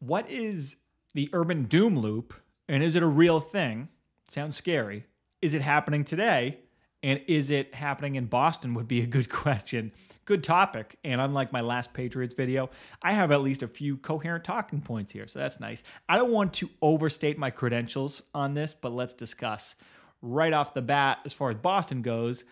What is the urban doom loop, and is it a real thing? Sounds scary. Is it happening today? And is it happening in Boston would be a good question. Good topic. And unlike my last Patriots video, I have at least a few coherent talking points here. So that's nice. I don't want to overstate my credentials on this, but let's discuss right off the bat as far as Boston goes.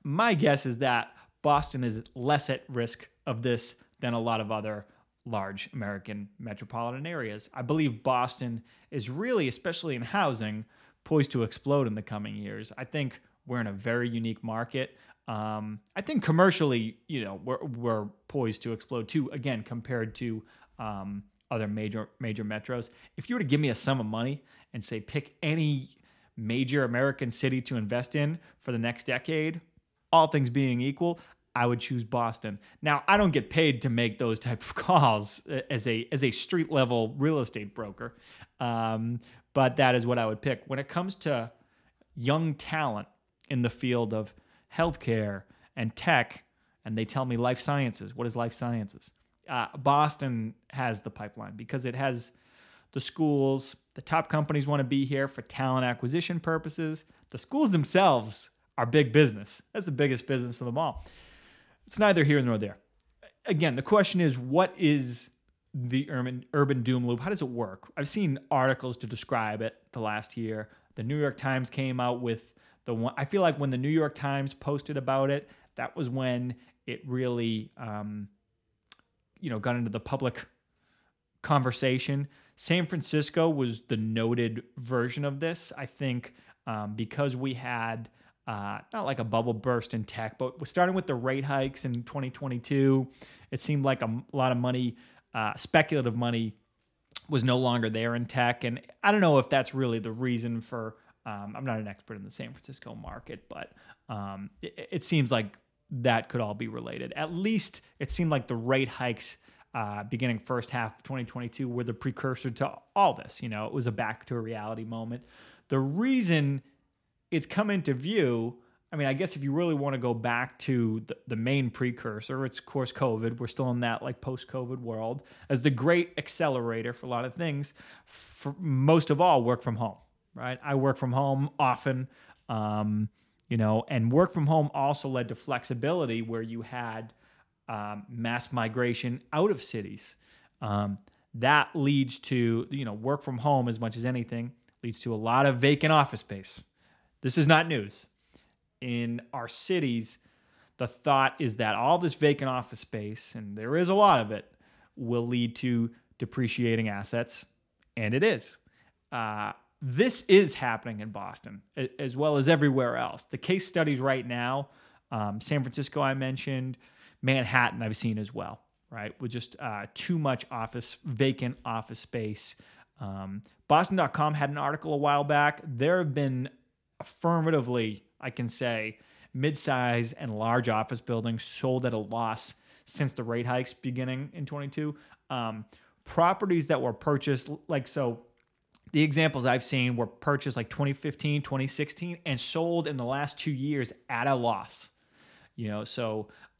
My guess is that Boston is less at risk of this than a lot of other large American metropolitan areas. I believe Boston is really, especially in housing, poised to explode in the coming years. I think we're in a very unique market. I think commercially, we're poised to explode too. Again, compared to other major metros. If you were to give me a sum of money and say pick any major American city to invest in for the next decade, all things being equal, I would choose Boston. Now, I don't get paid to make those type of calls as a street level real estate broker, but that is what I would pick. When it comes to young talent in the field of healthcare and tech, and they tell me life sciences. What is life sciences? Boston has the pipeline because it has the schools. The top companies want to be here for talent acquisition purposes. The schools themselves are big business. That's the biggest business of them all. It's neither here nor there. Again, the question is, what is the urban doom loop? How does it work? I've seen articles to describe it the last year. The New York Times came out with the one. I feel like when the New York Times posted about it, that was when it really, got into the public conversation. San Francisco was the noted version of this. I think because we had not like a bubble burst in tech, but we're starting with the rate hikes in 2022. It seemed like a lot of money, speculative money, was no longer there in tech. And I don't know if that's really the reason for, I'm not an expert in the San Francisco market, but it seems like that could all be related. At least it seemed like the rate hikes beginning first half of 2022 were the precursor to all this. It was a back to a reality moment. The reason it's come into view, I mean, I guess if you really want to go back to the main precursor, it's of course COVID. We're still in that like post-COVID world as the great accelerator for a lot of things. For most of all, work from home, right? I work from home often, and work from home also led to flexibility where you had mass migration out of cities. That leads to, work from home as much as anything, leads to a lot of vacant office space. This is not news. In our cities, the thought is that all this vacant office space, and there is a lot of it, will lead to depreciating assets, and it is. This is happening in Boston as well as everywhere else. The case studies right now, San Francisco I mentioned, Manhattan I've seen as well, right? With just too much vacant office space. Boston.com had an article a while back. There have been affirmatively, I can say, mid-size and large office buildings sold at a loss since the rate hikes beginning in 22. Properties that were purchased, the examples I've seen were purchased like 2015, 2016, and sold in the last 2 years at a loss.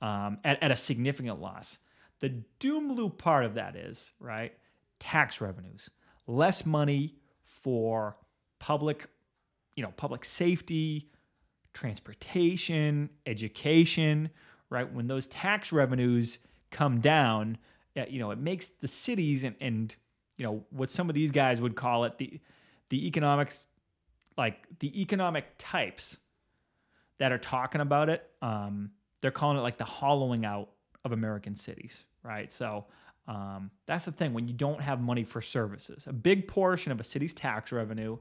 At a significant loss. The doom loop part of that is, right, tax revenues. Less money for public safety, transportation, education, right? When those tax revenues come down, it makes the cities and what some of these guys would call it, the economics, like the economic types that are talking about it, they're calling it like the hollowing out of American cities, right? So that's the thing. When you don't have money for services, a big portion of a city's tax revenue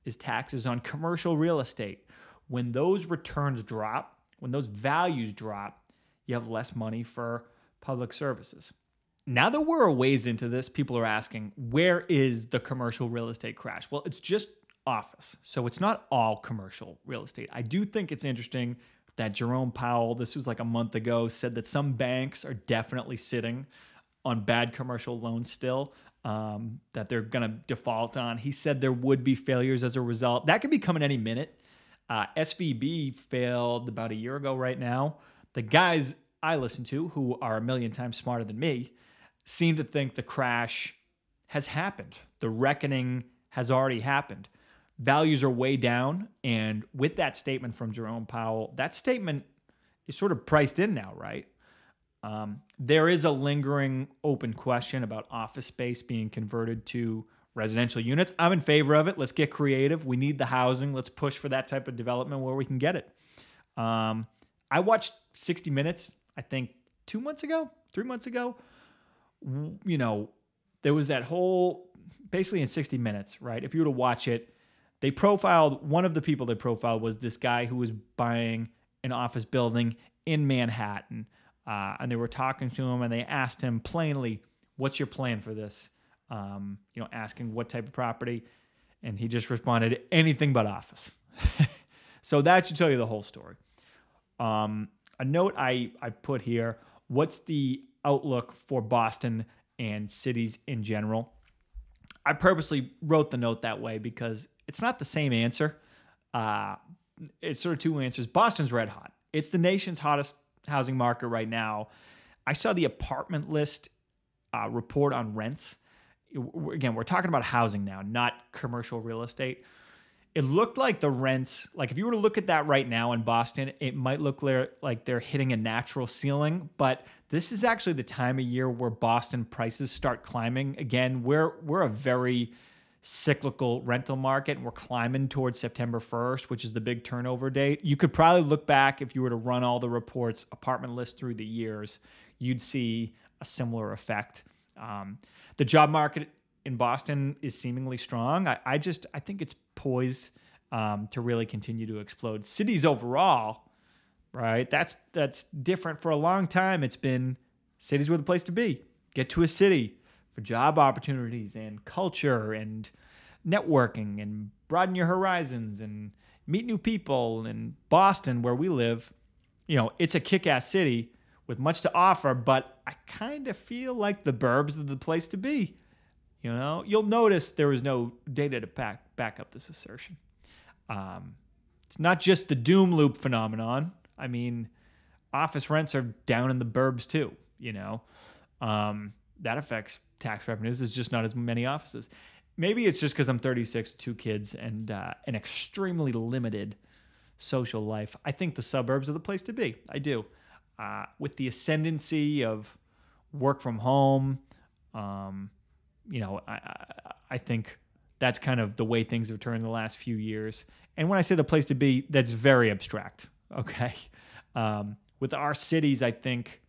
is taxes on commercial real estate. When those returns drop, when those values drop, you have less money for public services. Now that we're a ways into this, people are asking, where is the commercial real estate crash? Well, it's just office. So it's not all commercial real estate. I do think it's interesting that Jerome Powell, this was like a month ago, said that some banks are definitely sitting on bad commercial loans still, that they're going to default on. He said there would be failures as a result. That could be coming any minute. SVB failed about a year ago right now. The guys I listen to, who are a million times smarter than me, seem to think the crash has happened. The reckoning has already happened. Values are way down. And with that statement from Jerome Powell, that statement is sort of priced in now, right? There is a lingering open question about office space being converted to residential units. I'm in favor of it. Let's get creative. We need the housing. Let's push for that type of development where we can get it. I watched 60 Minutes, I think 3 months ago. You know, there was that whole, basically in 60 Minutes, right? If you were to watch it, one of the people they profiled was this guy who was buying an office building in Manhattan. And they were talking to him and they asked him plainly, what's your plan for this? Asking what type of property. And he just responded, anything but office. So that should tell you the whole story. A note I put here, what's the outlook for Boston and cities in general? I purposely wrote the note that way because it's not the same answer. It's sort of two answers. Boston's red hot. It's the nation's hottest housing market right now. I saw the apartment list report on rents. Again, we're talking about housing now, not commercial real estate. It looked like the rents, like if you were to look at that right now in Boston, it might look like they're hitting a natural ceiling, but this is actually the time of year where Boston prices start climbing. Again, we're a very cyclical rental market and we're climbing towards September 1st, which is the big turnover date. You could probably look back if you were to run all the reports, apartment lists through the years, you'd see a similar effect. The job market in Boston is seemingly strong. I think it's poised to really continue to explode. Cities overall, right? That's different. For a long time, it's been cities were the place to be. Get to a city for job opportunities and culture and networking and broaden your horizons and meet new people. And Boston, where we live, it's a kick-ass city with much to offer, but I kind of feel like the burbs are the place to be. You'll notice there was no data to back up this assertion. It's not just the doom loop phenomenon. I mean, office rents are down in the burbs too, that affects tax revenues. There's just not as many offices. Maybe it's just because I'm 36, 2 kids, and an extremely limited social life. I think the suburbs are the place to be. I do. With the ascendancy of work from home, I think that's kind of the way things have turned the last few years. And when I say the place to be, that's very abstract. Okay. With our cities, I think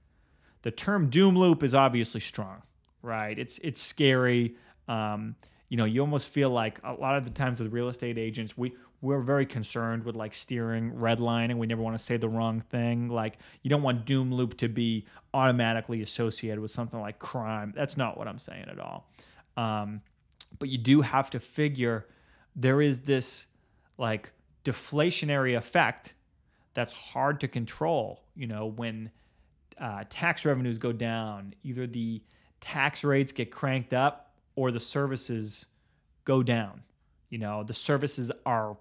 the term doom loop is obviously strong, right? It's scary. You almost feel like a lot of the times with real estate agents, we're very concerned with like steering, redlining. We never want to say the wrong thing. Like you don't want doom loop to be automatically associated with something like crime. That's not what I'm saying at all. But you do have to figure there is this like deflationary effect that's hard to control. When tax revenues go down, either the tax rates get cranked up or the services go down. The services are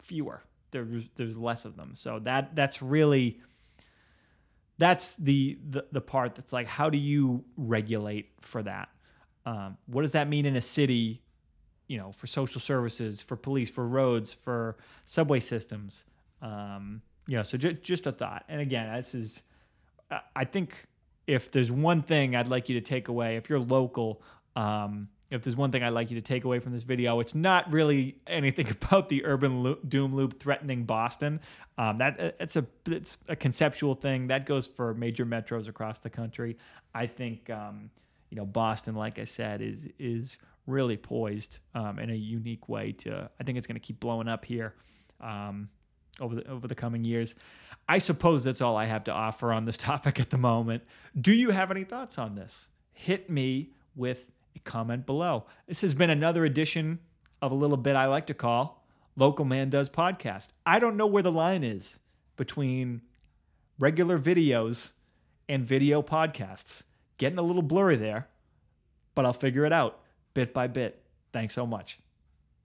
fewer. There's less of them. So that's the part that's like, how do you regulate for that? What does that mean in a city, for social services, for police, for roads, for subway systems? So just a thought. And again, I think if there's one thing I'd like you to take away, if you're local, if there's one thing I'd like you to take away from this video, it's not really anything about the urban doom loop threatening Boston. It's a conceptual thing that goes for major metros across the country. I think Boston, like I said, is really poised in a unique way I think it's going to keep blowing up here over the coming years. I suppose that's all I have to offer on this topic at the moment. Do you have any thoughts on this? Hit me with a comment below. This has been another edition of a little bit I like to call Local Man Does Podcast. I don't know where the line is between regular videos and video podcasts. Getting a little blurry there, but I'll figure it out bit by bit. Thanks so much.